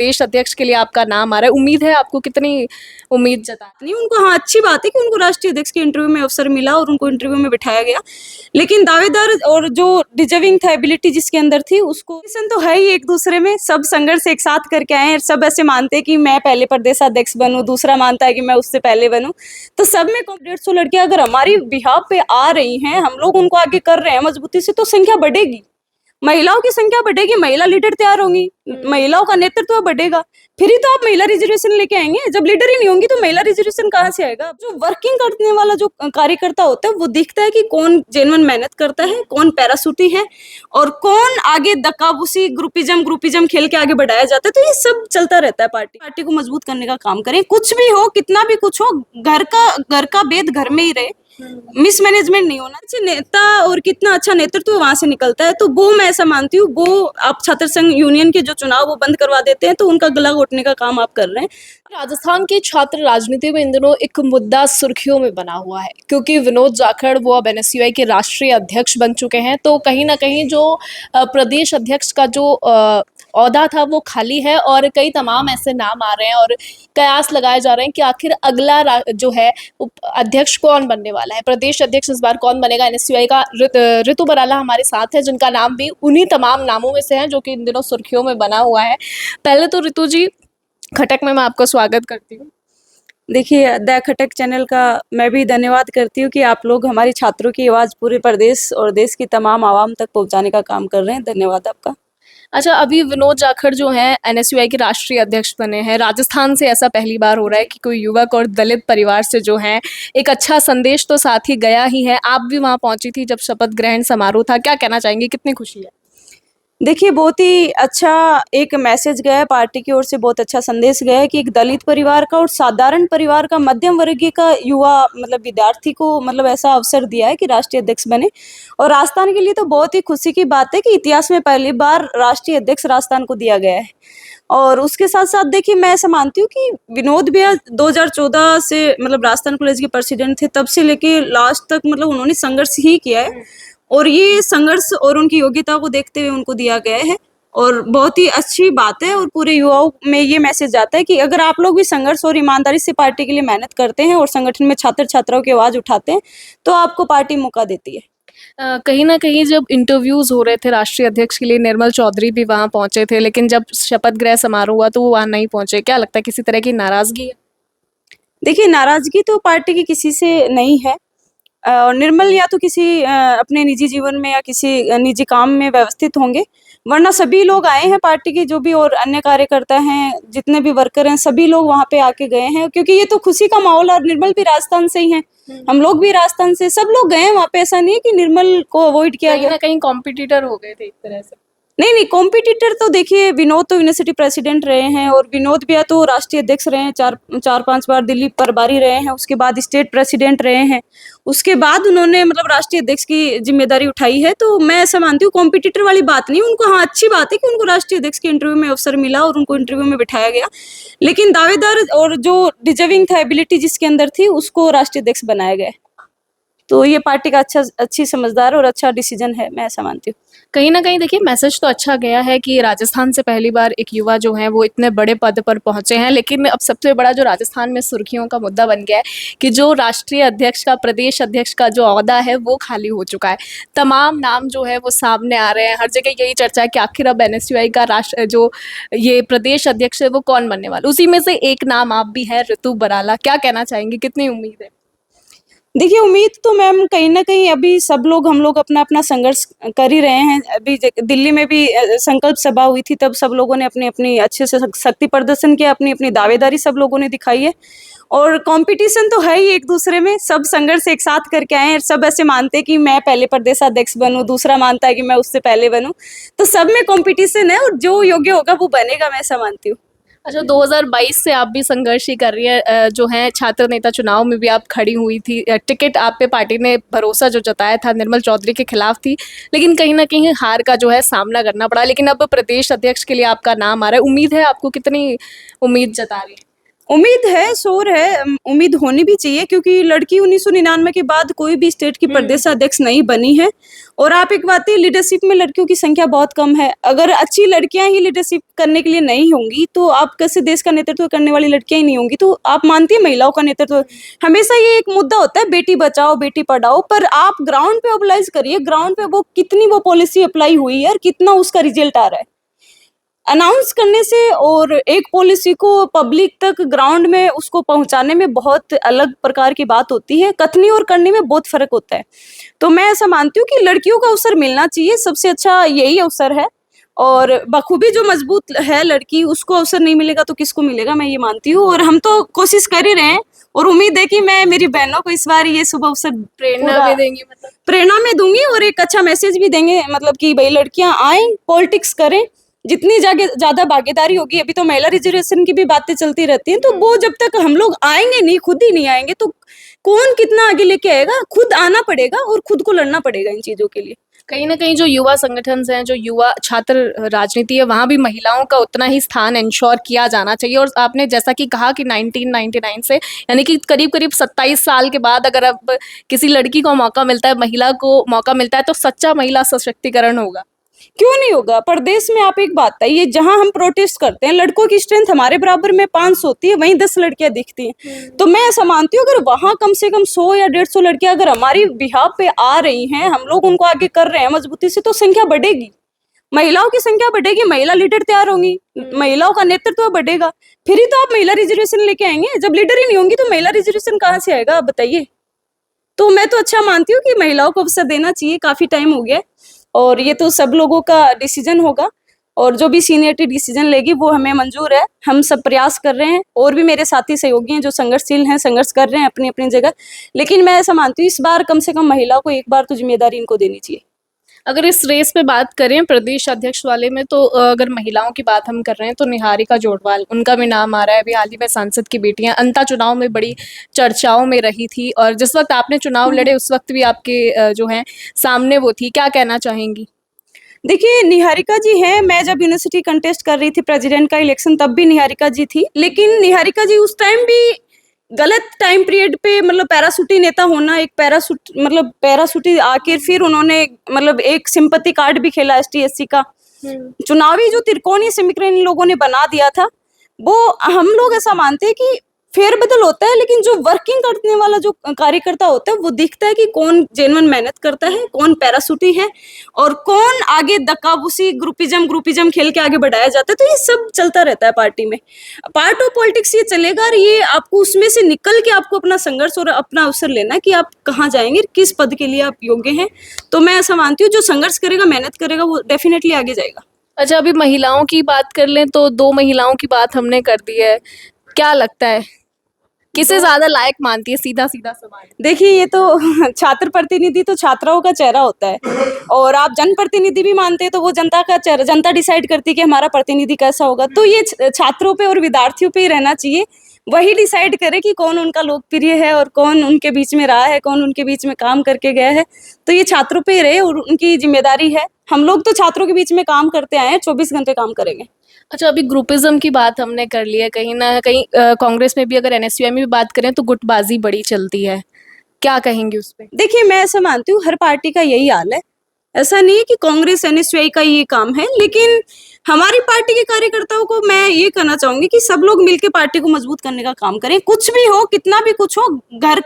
प्रदेश अध्यक्ष के लिए आपका नाम आ रहा है, उम्मीद है आपको? कितनी उम्मीद जता नहीं उनको, हाँ अच्छी बात है कि उनको राष्ट्रीय अध्यक्ष के इंटरव्यू में अवसर मिला और उनको इंटरव्यू में बिठाया गया, लेकिन दावेदार और जो डिजर्विंग था, एबिलिटी जिसके अंदर थी, उसको कंपटीशन तो है ही एक दूसरे में। सब संघर्ष एक साथ करके आए हैं, सब ऐसे मानते हैं कि मैं पहले प्रदेशाध्यक्ष बनूं, दूसरा मानता है कि मैं उससे पहले बनूं। तो सब में 150 लड़कियां अगर हमारी बिहाफ पे आ रही हैं, हम लोग उनको आगे कर रहे हैं मजबूती से, तो संख्या बढ़ेगी, महिलाओं की संख्या बढ़ेगी, महिला लीडर तैयार होंगी, महिलाओं का नेतृत्व बढ़ेगा, फिर ही तो आप महिला रिजर्वेशन लेके आएंगे। जब लीडर ही नहीं होंगी तो महिला रिजर्वेशन कहाँ से आएगा? जो वर्किंग करने वाला जो कार्यकर्ता होता है वो दिखता है कि कौन जेन्युइन मेहनत करता है, कौन पैराशूटी है, और कौन आगे दक्काबूसी ग्रुपिज्म खेल के आगे बढ़ाया जाता है। तो ये सब चलता रहता है। पार्टी को मजबूत करने का काम करें, कुछ भी हो, कितना भी कुछ हो, घर का भेद घर में ही रहे, मिसमैनेजमेंट नहीं होना चाहिए। नेता और कितना अच्छा नेतृत्व वहां से निकलता है, तो वो मैं ऐसा मानती हूँ, वो आप छात्र संघ यूनियन के जो चुनाव वो बंद करवा देते हैं, तो उनका गला घोटने का काम आप कर रहे हैं। राजस्थान की छात्र राजनीति में इन दिनों एक मुद्दा सुर्खियों में बना हुआ है, क्योंकि विनोद जाखड़ वो अब एनएसयूआई के राष्ट्रीय अध्यक्ष बन चुके हैं। तो कहीं ना कहीं जो प्रदेश अध्यक्ष का जो ओहदा था वो खाली है, और कई तमाम ऐसे नाम आ रहे हैं और कयास लगाए जा रहे हैं कि आखिर अगला जो है अध्यक्ष कौन बनने वाला है, प्रदेश अध्यक्ष इस बार कौन बनेगा। एनएसयूआई का ऋतु बराला हमारे साथ है, जिनका नाम भी उन्हीं तमाम नामों में से है जो कि इन दिनों सुर्खियों में बना हुआ है। पहले तो ऋतु जी, खटक में मैं आपका स्वागत करती हूँ। देखिए, द खटक चैनल का मैं भी धन्यवाद करती हूँ कि आप लोग हमारी छात्रों की आवाज़ पूरे प्रदेश और देश की तमाम आवाम तक पहुँचाने का काम कर रहे हैं। धन्यवाद आपका। अच्छा, अभी विनोद जाखड़ जो हैं एनएसयूआई के राष्ट्रीय अध्यक्ष बने हैं। राजस्थान से ऐसा पहली बार हो रहा है कि कोई युवक और दलित परिवार से जो है एक अच्छा संदेश तो साथ ही गया ही है। आप भी वहाँ पहुंची थी जब शपथ ग्रहण समारोह था, क्या कहना चाहेंगे, कितनी खुशी है? देखिए, बहुत ही अच्छा एक मैसेज गया है पार्टी की ओर से, बहुत अच्छा संदेश गया है कि एक दलित परिवार का और साधारण परिवार का, मध्यम वर्गीय का युवा मतलब विद्यार्थी को मतलब ऐसा अवसर दिया है कि राष्ट्रीय अध्यक्ष बने। और राजस्थान के लिए तो बहुत ही खुशी की बात है कि इतिहास में पहली बार राष्ट्रीय अध्यक्ष राजस्थान को दिया गया है। और उसके साथ साथ देखिए, मैं ऐसा मानती हूँ कि विनोद भैया 2014 से मतलब राजस्थान कॉलेज के प्रेसिडेंट थे, तब से लेके लास्ट तक मतलब उन्होंने संघर्ष ही किया है, और ये संघर्ष और उनकी योग्यता को देखते हुए उनको दिया गया है, और बहुत ही अच्छी बात है। और पूरे युवाओं में ये मैसेज जाता है कि अगर आप लोग भी संघर्ष और ईमानदारी से पार्टी के लिए मेहनत करते हैं और संगठन में छात्र छात्राओं की आवाज उठाते हैं, तो आपको पार्टी मौका देती है। कहीं ना कहीं जब इंटरव्यूज हो रहे थे राष्ट्रीय अध्यक्ष के लिए, निर्मल चौधरी भी वहाँ पहुंचे थे, लेकिन जब शपथ ग्रहण समारोह हुआ तो वो वहाँ नहीं पहुंचे। क्या लगता है, किसी तरह की नाराजगी है? देखिए, नाराजगी तो पार्टी की किसी से नहीं है। और निर्मल या तो किसी अपने निजी जीवन में या किसी निजी काम में व्यवस्थित होंगे, वरना सभी लोग आए हैं पार्टी के, जो भी और अन्य कार्यकर्ता हैं, जितने भी वर्कर हैं, सभी लोग वहाँ पे आके गए हैं, क्योंकि ये तो खुशी का माहौल है। और निर्मल भी राजस्थान से ही हैं, हम लोग भी राजस्थान से, सब लोग गए हैं वहाँ पे। ऐसा नहीं है कि निर्मल को अवॉइड किया कहीं गया। ना कहीं कॉम्पिटिटर हो गए थे एक तरह से। नहीं, कॉम्पिटिटर तो देखिए, विनोद तो यूनिवर्सिटी प्रेसिडेंट रहे हैं, और विनोद भैया तो राष्ट्रीय अध्यक्ष रहे हैं, 4-5 बार दिल्ली प्रभारी रहे हैं, उसके बाद स्टेट प्रेसिडेंट रहे हैं, उसके बाद उन्होंने मतलब राष्ट्रीय अध्यक्ष की जिम्मेदारी उठाई है। तो मैं ऐसा मानती हूँ, कॉम्पिटिटर वाली बात नहीं उनको, हाँ अच्छी बात है कि उनको राष्ट्रीय अध्यक्ष के इंटरव्यू में अवसर मिला और उनको इंटरव्यू में बिठाया गया, लेकिन दावेदार और जो डिजर्विंग था, एबिलिटी जिसके अंदर थी, उसको राष्ट्रीय अध्यक्ष बनाया गया। तो ये पार्टी का अच्छी समझदार और अच्छा डिसीजन है, मैं ऐसा मानती हूँ। कहीं ना कहीं देखिए, मैसेज तो अच्छा गया है कि राजस्थान से पहली बार एक युवा जो है वो इतने बड़े पद पर पहुंचे हैं, लेकिन अब सबसे बड़ा जो राजस्थान में सुर्खियों का मुद्दा बन गया है कि जो राष्ट्रीय अध्यक्ष का, प्रदेश अध्यक्ष का जो ओहदा है वो खाली हो चुका है। तमाम नाम जो है वो सामने आ रहे हैं, हर जगह यही चर्चा है कि आखिर अब एनएसयूआई का राष्ट्र जो ये प्रदेश अध्यक्ष है वो कौन बनने वाला। उसी में से एक नाम आप भी है, ऋतु बराला। क्या कहना चाहेंगे, कितनी उम्मीद है? देखिए, उम्मीद तो मैम कहीं न कहीं अभी सब लोग, हम लोग अपना-अपना संघर्ष कर ही रहे हैं। अभी दिल्ली में भी संकल्प सभा हुई थी, तब सब लोगों ने अपनी-अपनी अच्छे से शक्ति प्रदर्शन किया, अपनी-अपनी दावेदारी सब लोगों ने दिखाई है। और कॉम्पिटिशन तो है ही एक दूसरे में, सब संघर्ष एक साथ करके आए हैं, सब ऐसे मानते हैं कि मैं पहले प्रदेशाध्यक्ष बनूँ, दूसरा मानता है कि मैं उससे पहले बनूँ। तो सब में कॉम्पिटिशन है, और जो योग्य होगा वो बनेगा, मैं ऐसा मानती हूँ। अच्छा, 2022 से आप भी संघर्ष ही कर रही है, जो है छात्र नेता चुनाव में भी आप खड़ी हुई थी। टिकट आप पे पार्टी ने भरोसा जो जताया था निर्मल चौधरी के खिलाफ थी, लेकिन कहीं ना कहीं हार का जो है सामना करना पड़ा। लेकिन अब प्रदेश अध्यक्ष के लिए आपका नाम आ रहा है, उम्मीद है आपको? कितनी उम्मीद जता रही है? उम्मीद है, शोर है, उम्मीद होनी भी चाहिए क्योंकि लड़की 1999 के बाद कोई भी स्टेट की प्रदेशाध्यक्ष नहीं बनी है। और आप एक बात है, लीडरशिप में लड़कियों की संख्या बहुत कम है। अगर अच्छी लड़कियां ही लीडरशिप करने के लिए नहीं होंगी तो आप कैसे देश का नेतृत्व करने वाली लड़कियां ही नहीं होंगी। तो आप मानती है महिलाओं का नेतृत्व हमेशा ये एक मुद्दा होता है, बेटी बचाओ बेटी पढ़ाओ, पर आप ग्राउंड पे मोबिलाइज करिए, ग्राउंड पे वो कितनी वो पॉलिसी अप्लाई हुई है और कितना उसका रिजल्ट आ रहा है। अनाउंस करने से और एक पॉलिसी को पब्लिक तक ग्राउंड में उसको पहुंचाने में बहुत अलग प्रकार की बात होती है, कथनी और करने में बहुत फर्क होता है। तो मैं ऐसा मानती हूँ कि लड़कियों का अवसर मिलना चाहिए, सबसे अच्छा यही अवसर है। और बखूबी जो मजबूत है लड़की, उसको अवसर नहीं मिलेगा तो किसको मिलेगा, मैं ये मानती हूँ। और हम तो कोशिश कर ही रहे हैं और उम्मीद है कि मैं मेरी बहनों को इस बार ये शुभ अवसर प्रेरणा भी देंगी, मतलब प्रेरणा में दूंगी और एक अच्छा मैसेज भी देंगे, मतलब कि भाई लड़कियां आए, पॉलिटिक्स करें। जितनी ज्यादा भागीदारी होगी, अभी तो महिला रिजर्वेशन की भी बातें चलती रहती हैं, तो वो जब तक हम लोग आएंगे नहीं, खुद ही नहीं आएंगे, तो कौन कितना आगे लेके आएगा। खुद आना पड़ेगा और खुद को लड़ना पड़ेगा इन चीजों के लिए। कहीं ना कहीं जो युवा संगठन हैं, जो युवा छात्र राजनीति है, वहाँ भी महिलाओं का उतना ही स्थान इंश्योर किया जाना चाहिए। और आपने जैसा कि कहा कि 1999 से, यानी कि करीब करीब 27 साल के बाद अगर अब किसी लड़की को मौका मिलता है, महिला को मौका मिलता है, तो सच्चा महिला सशक्तिकरण होगा। क्यों नहीं होगा। प्रदेश में आप एक बात है, ये जहां हम प्रोटेस्ट करते हैं, लड़कों की स्ट्रेंथ हमारे बराबर में 500 होती है, वहीं 10 लड़कियां दिखती हैं। तो मैं ऐसा मानती हूँ, अगर वहां कम से कम 100 या 150 लड़कियां अगर हमारी बिहाफ पे आ रही हैं, हम लोग उनको आगे कर रहे हैं मजबूती से, तो संख्या बढ़ेगी, महिलाओं की संख्या बढ़ेगी, महिला लीडर तैयार होंगी, महिलाओं का नेतृत्व बढ़ेगा। फिर ही तो आप महिला रिजर्वेशन लेके आएंगे। जब लीडर ही नहीं होंगी तो महिला रिजर्वेशन कहाँ से आएगा, आप बताइए। तो मैं तो अच्छा मानती हूँ कि महिलाओं को अवसर देना चाहिए, काफी टाइम हो गया है, और ये तो सब लोगों का डिसीजन होगा। और जो भी सीनियरिटी डिसीजन लेगी वो हमें मंजूर है। हम सब प्रयास कर रहे हैं, और भी मेरे साथी सहयोगी हैं जो संघर्षशील हैं, संघर्ष कर रहे हैं अपनी अपनी जगह। लेकिन मैं ऐसा मानती हूँ, इस बार कम से कम महिलाओं को एक बार तो जिम्मेदारी इनको देनी चाहिए। अगर इस रेस पे बात करें प्रदेश अध्यक्ष वाले में, तो अगर महिलाओं की बात हम कर रहे हैं तो निहारिका जोटवाल, उनका भी नाम आ रहा है। अभी हाल ही में सांसद की बेटियां अंता चुनाव में बड़ी चर्चाओं में रही थी, और जिस वक्त आपने चुनाव लड़े उस वक्त भी आपके जो हैं सामने वो थी। क्या कहना चाहेंगी? देखिए, निहारिका जी हैं, मैं जब यूनिवर्सिटी कंटेस्ट कर रही थी प्रेसिडेंट का इलेक्शन, तब भी निहारिका जी थी। लेकिन निहारिका जी उस टाइम भी गलत टाइम पीरियड पे, मतलब पैराशूटी नेता होना, एक पैराशूटी आके फिर उन्होंने मतलब एक सिंपैथी कार्ड भी खेला एसटी एससी का। चुनावी जो त्रिकोणीय समीकरण इन लोगों ने बना दिया था, वो हम लोग ऐसा मानते हैं कि फेरबदल होता है, लेकिन जो वर्किंग करने वाला जो कार्यकर्ता होता है, वो दिखता है कि कौन जेन्युइन मेहनत करता है, कौन पैराशूटी है, और कौन आगे दक्काबूसी ग्रुपिज्म खेल के आगे बढ़ाया जाता है। तो ये सब चलता रहता है पार्टी में। पार्ट ऑफ पॉलिटिक्स ये चलेगा, और ये आपको उसमें से निकल के आपको अपना संघर्ष और अपना अवसर लेना है कि आप कहाँ जाएंगे, किस पद के लिए आप योग्य हैं। तो मैं ऐसा मानती हूँ, जो संघर्ष करेगा, मेहनत करेगा, वो डेफिनेटली आगे जाएगा। अच्छा, अभी महिलाओं की बात कर लें तो 2 महिलाओं की बात हमने कर दी है। क्या लगता है किसे ज्यादा लायक मानती है? सीधा सीधा सवाल। देखिए, ये तो छात्र प्रतिनिधि तो छात्राओं का चेहरा होता है, और आप जनप्रतिनिधि भी मानते हैं तो वो जनता का चेहरा, जनता डिसाइड करती है कि हमारा प्रतिनिधि कैसा होगा। तो ये छात्रों पे और विद्यार्थियों पे ही रहना चाहिए, वही डिसाइड करे कि कौन उनका लोकप्रिय है और कौन उनके बीच में रहा है, कौन उनके बीच में काम करके गया है। तो ये छात्रों पे ही रहे और उनकी जिम्मेदारी है। हम लोग तो छात्रों के बीच में काम करते आए हैं, 24 घंटे काम करेंगे। अच्छा, अभी ग्रुपिज्म की बात हमने कर ली है। कहीं ना कहीं कांग्रेस में भी, अगर एनएसयूआई में भी बात करें तो गुटबाजी बड़ी चलती है। क्या कहेंगे उस पे? देखिए, मैं ऐसा मानती हूँ, हर पार्टी का यही हाल है। ऐसा नहीं है कि कांग्रेस एनएसयूआई का ये काम है, लेकिन हमारी पार्टी के कार्यकर्ताओं को मैं ये कहना चाहूंगी कि सब लोग मिलकर पार्टी को मजबूत करने का काम करें। कुछ भी हो, कितना भी कुछ हो, घर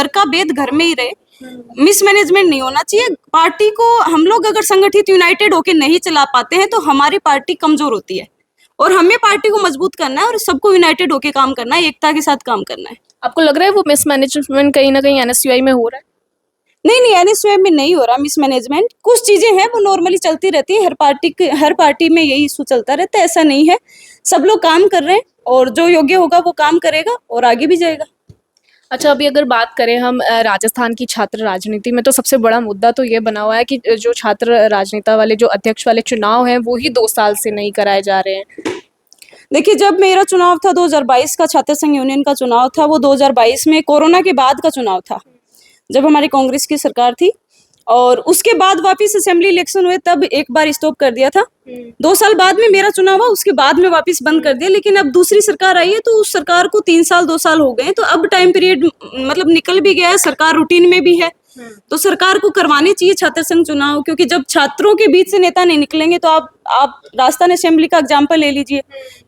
का भेद घर में ही रहे। मिसमैनेजमेंट नहीं होना चाहिए। पार्टी को हम लोग अगर संगठित यूनाइटेड होकर नहीं चला पाते हैं तो हमारी पार्टी कमजोर होती है, और हमें पार्टी को मजबूत करना है और सबको यूनाइटेड होकर काम करना है, एकता के साथ काम करना है। आपको लग रहा है वो मिसमैनेजमेंट कहीं ना कहीं एनएसयूआई में हो रहा है? नहीं, एनएसयूआई में नहीं हो रहा मिसमैनेजमेंट। कुछ चीजें हैं वो नॉर्मली चलती रहती है, हर पार्टी में यही इशू चलता रहता है। ऐसा नहीं है, सब लोग काम कर रहे हैं, और जो योग्य होगा वो काम करेगा और आगे भी जाएगा। अच्छा, अभी अगर बात करें हम राजस्थान की छात्र राजनीति में, तो सबसे बड़ा मुद्दा तो ये बना हुआ है कि जो छात्र राजनेता वाले, जो अध्यक्ष वाले चुनाव हैं, वो ही 2 साल से नहीं कराए जा रहे हैं। देखिए, जब मेरा चुनाव था 2022 का, छात्र संघ यूनियन का चुनाव था, वो 2022 में कोरोना के बाद का चुनाव था, जब हमारी कांग्रेस की सरकार थी। और उसके बाद वापस असेंबली इलेक्शन हुए तब एक बार स्टॉप कर दिया था। 2 साल बाद में मेरा चुनाव हुआ, उसके बाद में वापस बंद कर दिया। लेकिन अब दूसरी सरकार आई है तो उस सरकार को 3 साल 2 साल हो गए हैं, तो अब टाइम पीरियड मतलब निकल भी गया है, सरकार रूटीन में भी है। तो सरकार को करवाने चाहिए छात्र संघ चुनाव, क्योंकि जब छात्रों के बीच से नेता नहीं निकलेंगे तो आप राजस्थान असेंबली का एग्जाम्पल ले लीजिए,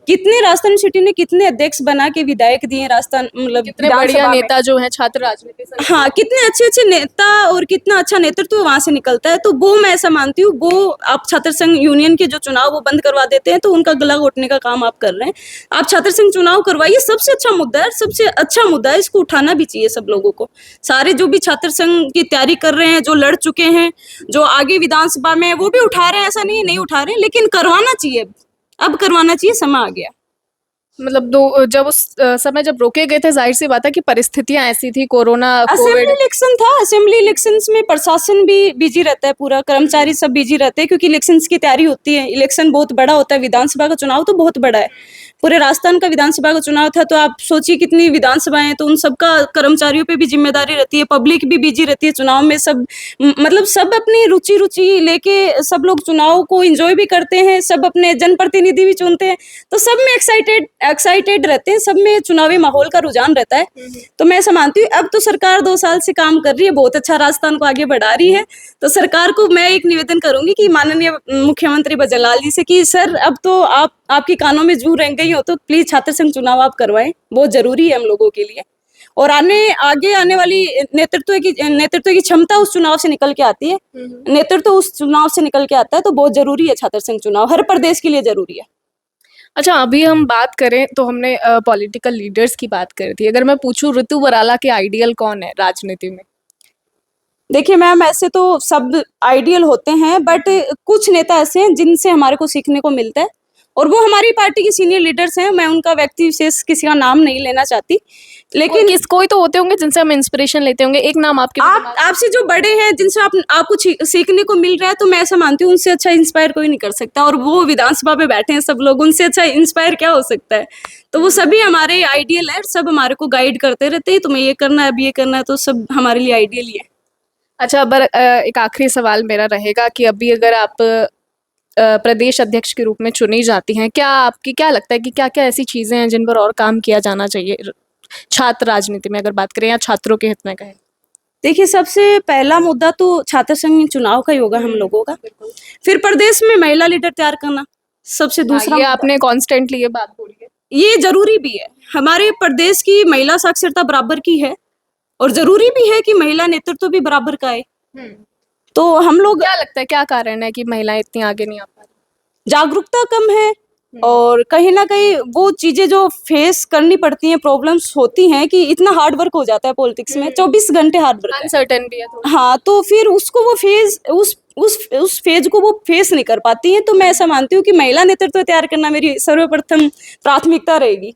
कितने राजस्थान सिटी ने कितने अध्यक्ष बना के विधायक दिए राजस्थान, मतलब कितने बढ़िया नेता जो हैं छात्र राजनीति से। हाँ, कितने अच्छे अच्छे नेता और कितना अच्छा नेतृत्व वहां से निकलता है। तो वो मैं ऐसा मानती हूँ, वो आप छात्र संघ यूनियन के जो चुनाव वो बंद करवा देते हैं तो उनका गला घोटने का काम आप कर रहे हैं। आप छात्र संघ चुनाव करवाइए, सबसे अच्छा मुद्दा है, सबसे अच्छा मुद्दा है, इसको उठाना भी चाहिए सब लोगों को। सारे जो भी छात्र संघ की तैयारी कर रहे हैं, जो लड़ चुके हैं, जो आगे विधानसभा में, वो भी उठा रहे हैं, ऐसा नहीं है नहीं उठा रहे हैं, लेकिन करवाना चाहिए, अब करवाना चाहिए, समय आ गया। मतलब जब उस समय जब रोके गए थे, जाहिर सी बात है कि परिस्थितियां ऐसी थी, कोरोना असेंबली कोविड। इलेक्शन था, असेंबली इलेक्शंस में प्रशासन भी बिजी रहता है, पूरा कर्मचारी सब बिजी रहते हैं, क्योंकि इलेक्शंस की तैयारी होती है। इलेक्शन बहुत बड़ा होता है, विधानसभा का चुनाव तो बहुत बड़ा है, पूरे राजस्थान का विधानसभा का चुनाव था। तो आप सोचिए कितनी विधानसभाएं हैं, तो उन सबका कर्मचारियों पे भी जिम्मेदारी रहती है, पब्लिक भी बिजी रहती है चुनाव में। सब मतलब सब अपनी रुचि लेके सब लोग चुनाव को एंजॉय भी करते हैं, सब अपने जनप्रतिनिधि भी चुनते हैं, तो सब में एक्साइटेड रहते हैं, सब में चुनावी माहौल का रुझान रहता है। तो मैं ऐसा मानती हूँ, अब तो सरकार 2 साल से काम कर रही है, बहुत अच्छा राजस्थान को आगे बढ़ा रही है। तो सरकार को मैं एक निवेदन करूंगी कि माननीय मुख्यमंत्री भजनलाल जी से कि सर, अब तो आपके कानों में जू रह गई हो, तो प्लीज छात्र संघ चुनाव आप करवाएं, बहुत जरूरी है हम लोगों के लिए। और आगे आने वाली नेतृत्व की क्षमता उस चुनाव से निकल के आती है, नेतृत्व उस चुनाव से निकल के आता है। तो बहुत जरूरी है छात्र संघ चुनाव, हर प्रदेश के लिए जरूरी है। अच्छा, अभी हम बात करें तो हमने पॉलिटिकल लीडर्स की बात करी थी। अगर मैं पूछूं ऋतु बराला के आइडियल कौन है राजनीति में? देखिए मैम, ऐसे तो सब आइडियल होते हैं, बट कुछ नेता ऐसे हैं जिनसे हमारे को सीखने को मिलता है, और वो हमारी पार्टी के सीनियर लीडर्स हैं। मैं उनका व्यक्ति विशेष किसी का नाम नहीं लेना चाहती, लेकिन कोई तो होते होंगे जिनसे हम इंस्पिरेशन लेते होंगे। एक नाम आपके आपसे जो बड़े हैं, जिनसे आपको सीखने को मिल रहा है, तो मैं ऐसा मानती हूँ उनसे अच्छा इंस्पायर कोई नहीं कर सकता। और वो विधानसभा में बैठे हैं सब लोग, उनसे अच्छा इंस्पायर क्या हो सकता है? तो वो सभी हमारे आइडियल है, सब हमारे को गाइड करते रहते हैं, तुम्हें ये करना है, अब ये करना है, तो सब हमारे लिए आइडियल ही है। अच्छा, अब एक आखिरी सवाल मेरा रहेगा कि अभी अगर आप प्रदेश अध्यक्ष के रूप में चुनी जाती हैं, क्या लगता है कि क्या क्या ऐसी चीजें हैं जिन पर और काम किया जाना चाहिए छात्र राजनीति में, अगर बात करें या छात्रों के हित में कहें? देखिए, सबसे पहला मुद्दा तो छात्र संघ चुनाव का ही होगा हम लोगों का। फिर प्रदेश में महिला लीडर तैयार करना सबसे दूसरा। ये आपने कॉन्स्टेंटली ये बात बोली है, ये जरूरी भी है। हमारे प्रदेश की महिला साक्षरता बराबर की है, और जरूरी भी है कि महिला नेतृत्व भी बराबर का है। तो हम लोग, क्या लगता है क्या कारण है कि महिलाएं इतनी आगे नहीं आ पा रही? जागरूकता कम है, और कहीं ना कहीं वो चीजें जो फेस करनी पड़ती हैं, प्रॉब्लम्स होती हैं, कि इतना हार्ड वर्क हो जाता है पॉलिटिक्स में, 24 घंटे हार्ड वर्क, अनसर्टेन भी है थोड़ा। हाँ, तो फिर उसको वो फेज उस फेज को वो फेस नहीं कर पाती हैं। तो मैं ऐसा मानती हूँ कि महिला नेतृत्व तैयार करना मेरी सर्वप्रथम प्राथमिकता रहेगी।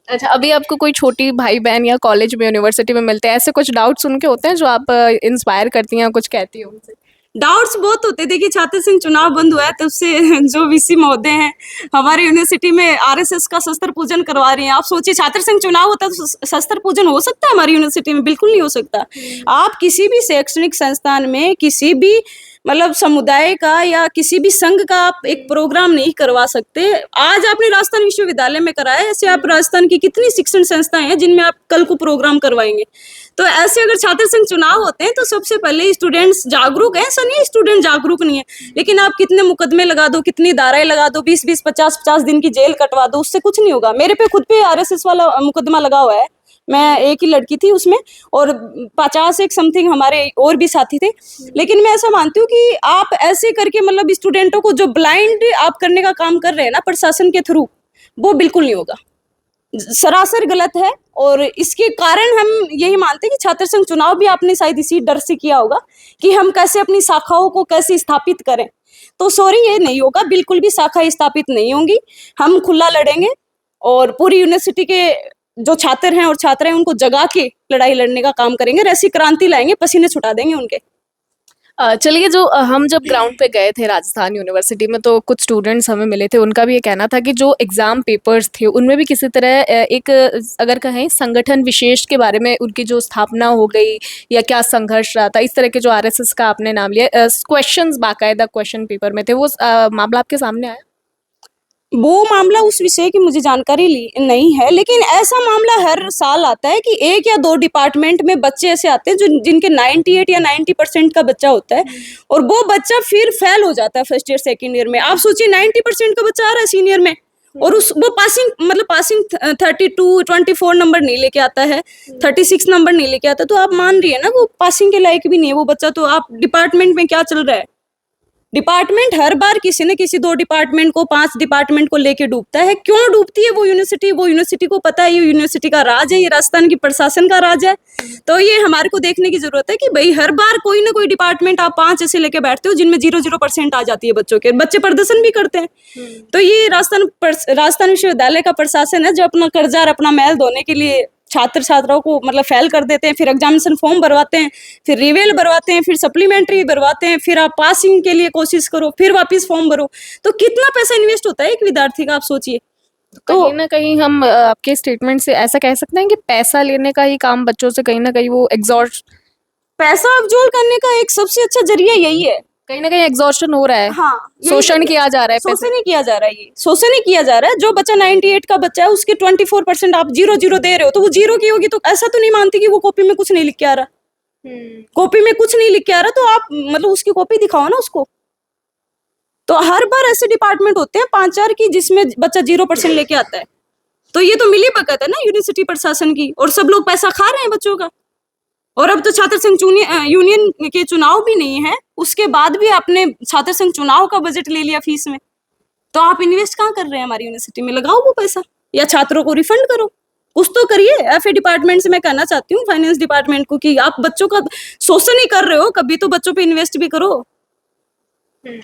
अच्छा, अभी आपको कोई छोटी भाई बहन या कॉलेज में यूनिवर्सिटी में मिलते हैं, ऐसे कुछ डाउट्स उनके होते हैं जो आप इंस्पायर करती हैं, कुछ कहती हो उनसे? डाउट्स बहुत होते हैं। देखिए, छात्र संघ चुनाव बंद हुआ है तब से जो वीसी महोदय हैं हमारे यूनिवर्सिटी में आरएसएस का शस्त्र पूजन करवा रही हैं। आप सोचिए, छात्र संघ चुनाव होता है तो शस्त्र पूजन हो सकता है हमारी यूनिवर्सिटी में? बिल्कुल नहीं हो सकता। आप किसी भी शैक्षणिक संस्थान में किसी भी मतलब समुदाय का या किसी भी संघ का आप एक प्रोग्राम नहीं करवा सकते। आज आपने राजस्थान विश्वविद्यालय में कराया, ऐसे आप राजस्थान की कितनी शिक्षण संस्थाएं हैं जिनमें आप कल को प्रोग्राम करवाएंगे? तो ऐसे अगर छात्र संघ चुनाव होते हैं तो सबसे पहले स्टूडेंट्स जागरूक है, ऐसा नहीं स्टूडेंट जागरूक नहीं है, लेकिन आप कितने मुकदमे लगा दो, कितनी धाराएं लगा दो, 20-20, 50-50 दिन की जेल कटवा दो, उससे कुछ नहीं होगा। मेरे पे खुद पे आरएसएस वाला मुकदमा लगा हुआ है, मैं एक ही लड़की थी उसमें, और 50 एक समथिंग हमारे और भी साथी थे। लेकिन मैं ऐसा मानती हूँ कि आप ऐसे करके मतलब स्टूडेंटों को जो ब्लाइंड आप करने का काम कर रहे हैं ना प्रशासन के थ्रू, वो बिल्कुल नहीं होगा, सरासर गलत है। और इसके कारण हम यही मानते हैं कि छात्र संघ चुनाव भी आपने शायद इसी डर से किया होगा कि हम कैसे अपनी शाखाओं को कैसे स्थापित करें। तो सॉरी, ये नहीं होगा, बिल्कुल भी शाखा स्थापित नहीं होंगी। हम खुला लड़ेंगे, और पूरी यूनिवर्सिटी के जो छात्र हैं और छात्राएं उनको जगा के लड़ाई लड़ने का काम करेंगे, ऐसी क्रांति लाएंगे, पसीने छुटा देंगे उनके। चलिए जो हम जब ग्राउंड पे गए थे राजस्थान यूनिवर्सिटी में तो कुछ स्टूडेंट्स हमें मिले थे, उनका भी ये कहना था कि जो एग्ज़ाम पेपर्स थे उनमें भी किसी तरह एक अगर कहें संगठन विशेष के बारे में उनकी जो स्थापना हो गई या क्या संघर्ष रहा था, इस तरह के जो आरएसएस का आपने नाम लिया, क्वेश्चंस बाकायदा क्वेश्चन पेपर में थे, वो मामला आपके सामने आया? वो मामला उस विषय की मुझे जानकारी नहीं है, लेकिन ऐसा मामला हर साल आता है कि एक या दो डिपार्टमेंट में बच्चे ऐसे आते हैं जो जिनके 98 या 90% का बच्चा होता है और वो बच्चा फिर फेल हो जाता है फर्स्ट ईयर सेकेंड ईयर में। आप सोचिए 90% का बच्चा आ रहा है सीनियर में और वो पासिंग 32 24 नंबर नहीं लेके आता है, 36 नंबर नहीं लेके आता, तो आप मान रही है ना वो पासिंग के लायक भी नहीं है वो बच्चा। तो आप डिपार्टमेंट में क्या चल रहा है, डिपार्टमेंट हर बार किसी न किसी 2 डिपार्टमेंट को 5 डिपार्टमेंट को लेके डूबता है। क्यों डूबती है वो यूनिवर्सिटी को पता है ये यूनिवर्सिटी का राज है, ये राजस्थान की प्रशासन का राज है। तो ये हमारे को देखने की जरूरत है कि भाई हर बार कोई ना कोई डिपार्टमेंट आप 5 ऐसे लेके बैठते हो जिनमें 0% आ जाती है बच्चों के, बच्चे प्रदर्शन भी करते हैं। तो ये राजस्थान विश्वविद्यालय का प्रशासन है जो अपना कर्जा और अपना मैल धोने के लिए छात्र छात्राओं को मतलब फेल कर देते हैं, फिर एग्जामिनेशन फॉर्म भरवाते हैं, फिर रिवेल भरवाते हैं, फिर सप्लीमेंट्री भरवाते हैं, फिर आप पासिंग के लिए कोशिश करो, फिर वापस फॉर्म भरो। तो कितना पैसा इन्वेस्ट होता है एक विद्यार्थी का, आप सोचिए। तो कहीं ना कहीं हम आपके स्टेटमेंट से ऐसा कह सकते हैं कि पैसा लेने का ही काम बच्चों से कहीं ना कहीं वो एग्जॉस्ट, पैसा अवजोल करने का एक सबसे अच्छा जरिया यही है। कहीं ना कहीं एग्जॉर्शन हो रहा है। हाँ, शोषण किया जा रहा है, शोषण नहीं किया जा रहा है, ये शोषण नहीं किया जा रहा है। जो बच्चा 98 का बच्चा है उसके 24% आप 0 दे रहे हो, तो वो 0 की होगी, तो ऐसा तो नहीं मानती कि वो कॉपी में कुछ नहीं लिख के आ रहा। कॉपी में कुछ नहीं लिख के आ रहा तो आप मतलब उसकी कॉपी दिखाओ ना उसको। तो हर बार ऐसे डिपार्टमेंट होते हैं 5-4 की जिसमें बच्चा 0% लेके आता है। तो ये तो मिली भगत है ना यूनिवर्सिटी प्रशासन की, और सब लोग पैसा खा रहे हैं बच्चों का। और अब तो छात्र संघ यूनियन के चुनाव भी नहीं है, उसके बाद भी आपने छात्र संघ चुनाव का बजट ले लिया फीस में। तो आप इन्वेस्ट कहाँ कर रहे हैं हमारी यूनिवर्सिटी में? लगाओ वो पैसा या छात्रों को रिफंड करो, कुछ तो करिए। एफए डिपार्टमेंट से मैं कहना चाहती हूँ, फाइनेंस डिपार्टमेंट को, कि आप बच्चों का शोषण ही कर रहे हो, कभी तो बच्चों पे इन्वेस्ट भी करो।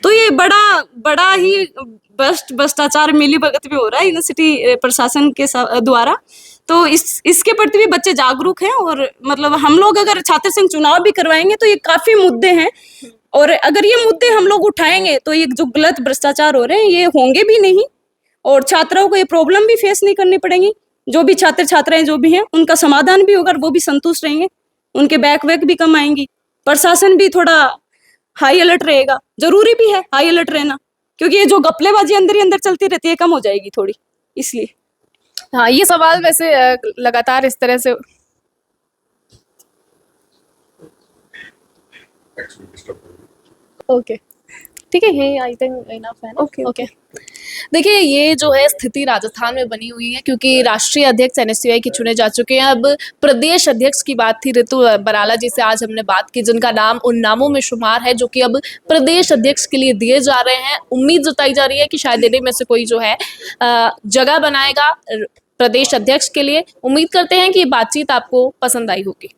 तो ये बड़ा ही भ्रष्टाचार मिली भगत में हो रहा है यूनिवर्सिटी प्रशासन के द्वारा। तो इसके प्रति भी बच्चे जागरूक हैं, और मतलब हम लोग अगर छात्र संघ चुनाव भी करवाएंगे तो ये काफी मुद्दे हैं, और अगर ये मुद्दे हम लोग उठाएंगे तो ये जो गलत भ्रष्टाचार हो रहे हैं ये होंगे भी नहीं, और छात्राओं को ये प्रॉब्लम भी फेस नहीं करनी पड़ेगी। जो भी छात्र छात्राएं जो भी हैं उनका समाधान भी होगा, वो भी संतुष्ट रहेंगे, उनके बैक वैक भी कम आएंगी, प्रशासन भी थोड़ा हाई अलर्ट रहेगा। जरूरी भी है हाई अलर्ट रहना, क्योंकि ये जो गपलेबाजी अंदर ही अंदर चलती रहती है कम हो जाएगी थोड़ी, इसलिए। हाँ, ये सवाल वैसे लगातार इस तरह से ओके ठीक है, ये आई थिंक इनफ है ना? ओके देखिए, ये जो है स्थिति राजस्थान में बनी हुई है, क्योंकि राष्ट्रीय अध्यक्ष एनएसयूआई के चुने जा चुके हैं। अब प्रदेश अध्यक्ष की बात थी, ऋतु बराला जी से आज हमने बात की, जिनका नाम उन नामों में शुमार है जो कि अब प्रदेश अध्यक्ष के लिए दिए जा रहे हैं। उम्मीद जताई जा रही है कि शायद इन्हीं में से कोई जो है जगह बनाएगा प्रदेश अध्यक्ष के लिए। उम्मीद करते हैं कि ये बातचीत आपको पसंद आई होगी।